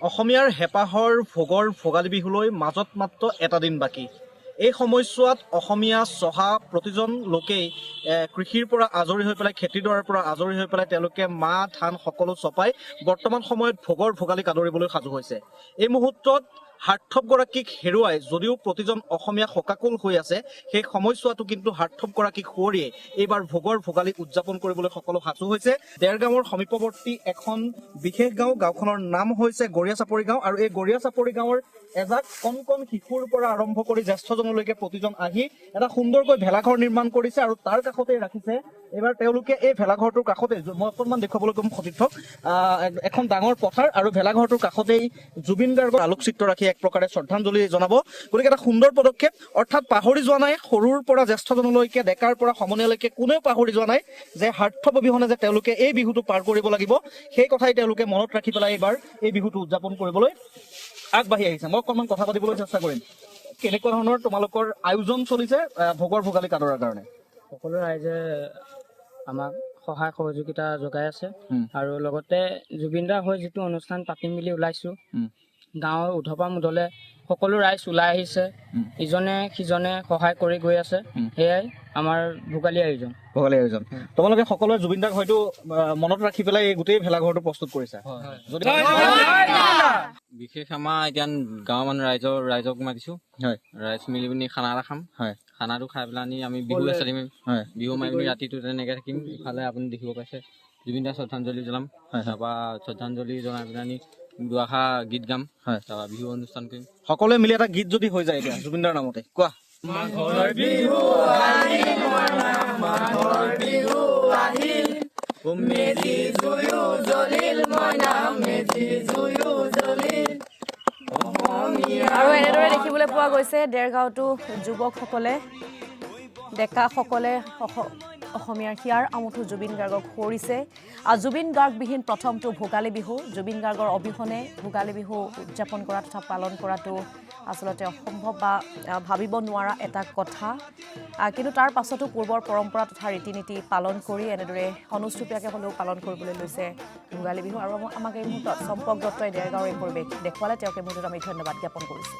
অসমীয়াৰ হেঁপাহৰ ভোগৰ ভোগালী বিহুলৈ মাজত মাত্ৰ এটা দিন বাকী। এই সময়ছোৱাত অসমীয়া চহা প্ৰতিজন লোকেই কৃষিৰ পৰা আজৰি হৈ পেলাই, খেতিডৰাৰ পৰা আজৰি হৈ পেলাই তেওঁলোকে মাহ ধান সকলো চপাই বৰ্তমান সময়ত ভোগৰ ভোগালীক আদৰিবলৈ সাজু হৈছে। এই মুহূৰ্তত হাৰ্থবগৰাকীক হেৰুৱাই যদিও প্ৰতিজন অসমীয়া শোকাকুল হৈ আছে, সেই সময়ছোৱাটো কিন্তু হাৰ্থবগৰাকীক সুঁৱৰিয়ে এইবাৰ ভোগৰ ভোগালী উদযাপন কৰিবলৈ সকলো সাজু হৈছে। দেৰগাঁৱৰ সমীপৱৰ্তী এখন বিশেষ গাঁও, গাঁওখনৰ নাম হৈছে গৰীয়াচাপৰি গাঁও, আৰু এই গৰীয়াচাপৰি গাঁৱৰ এজাক কণ কণ শিশুৰ পৰা আৰম্ভ কৰি জ্যেষ্ঠজনলৈকে প্ৰতিজন আহি এটা সুন্দৰকৈ ভেলাঘৰ নিৰ্মাণ কৰিছে, আৰু তাৰ কাষতে ৰাখিছে এইবাৰ তেওঁলোকে এই ভেলাঘৰটোৰ কাষতে, মই অকণমান দেখুৱাবলৈ কম সতীৰ্থক, এখন ডাঙৰ পথাৰ আৰু ভেলাঘৰটোৰ কাষতেই জুবিন গাৰ্গৰ আলোকচিত্ৰ ৰাখি এক প্ৰকাৰে শ্ৰদ্ধাঞ্জলি জনাব। গতিকে এটা সুন্দৰ পদক্ষেপ, অৰ্থাৎ পাহৰি যোৱা নাই সৰুৰ পৰা জ্যেষ্ঠজনলৈকে, ডেকাৰ পৰা সমনীয়ালৈকে কোনেও পাহৰি যোৱা নাই যে হাৰ্থব অবিহনে যে তেওঁলোকে এই বিহুটো পাৰ কৰিব লাগিব, সেই কথাই তেওঁলোকে মনত ৰাখি পেলাই এইবাৰ এই বিহুটো উদযাপন কৰিবলৈ আগবাঢ়ি আহিছে। মই অকণমান কথা পাতিবলৈ চেষ্টা কৰিম। কেনেকুৱা ধৰণৰ তোমালোকৰ আয়োজন চলিছে ভোগৰ ভোগালীক আদৰাৰ কাৰণে? সকলো ৰাইজে আমাক সহায় সহযোগিতা যোগাই আছে, আৰু লগতে জুবিনদাৰ হৈ যিটো অনুষ্ঠান পাতিম বুলি ওলাইছো, গাঁৱৰ উধপা মুধলে সকলো ৰাইজ ওলাই আহিছে, ইজনে সিজনে সহায় কৰি গৈ আছে। সেয়াই আমাৰ ভোগালী আয়োজন। তোমালোকে সকলোৱে জুবিনদাক হয়তো মনত ৰাখি পেলাই এই গোটেই ভেলাঘৰটো প্ৰস্তুত কৰিছা। বিশেষ আমাৰ এতিয়া গাঁৱৰ মানুহ ৰাইজক মাতিছো, ৰাইজ মিলি পিনি খানা এটা খাম। খানাটো খাই পেলাই আমি বিহু চালিম, বিহু মাৰি পিনি ৰাতিটো তেনেকে থাকিম। ইফালে আপুনি দেখিব পাইছে জুবিন দাক শ্ৰদ্ধাঞ্জলি জনাম, তাৰপৰা শ্ৰদ্ধাঞ্জলি জনাই পেলাই আমি দুআষাৰ গীত গাম, তাৰপৰা বিহু অনুষ্ঠান কৰিম। সকলোৱে মিলি এটা গীত যদি হৈ যায় এতিয়া জুবিনদাৰ নামতে, কোৱা। মাঘৰ বিহু আহিল, মাঘৰ বিহু আহিল, মেজি জুয়ো জ্বলিল, মইনা মেজি জুয়ো জ্বলিল। আৰু এনেদৰে দেখিবলৈ পোৱা গৈছে দেৰগাঁৱতো যুৱকসকলে, ডেকাসকলে অসমীয়াৰ হিয়াৰ আমঠু জুবিন গাৰ্গক সোঁৱৰিছে। জুবিন গাৰ্গবিহীন প্ৰথমটো ভোগালী বিহু, জুবিন গাৰ্গৰ অবিহনে ভোগালী বিহু উদযাপন কৰা তথা পালন কৰাটো আচলতে অসম্ভৱ বা ভাবিব নোৱাৰা এটা কথা। কিন্তু তাৰ পাছতো পূৰ্বৰ পৰম্পৰা তথা ৰীতি নীতি পালন কৰি এনেদৰে অনুষ্টুপীয়াকৈ হ'লেও পালন কৰিবলৈ লৈছে ভোগালী বিহু। আৰু আমাক এই মুহূৰ্তত চম্পক দত্তই দেৰগাঁৱৰ এই পৰিৱেশ দেখুৱালে, তেওঁক এই মুহূৰ্তত আমি ধন্যবাদ জ্ঞাপন কৰিছোঁ।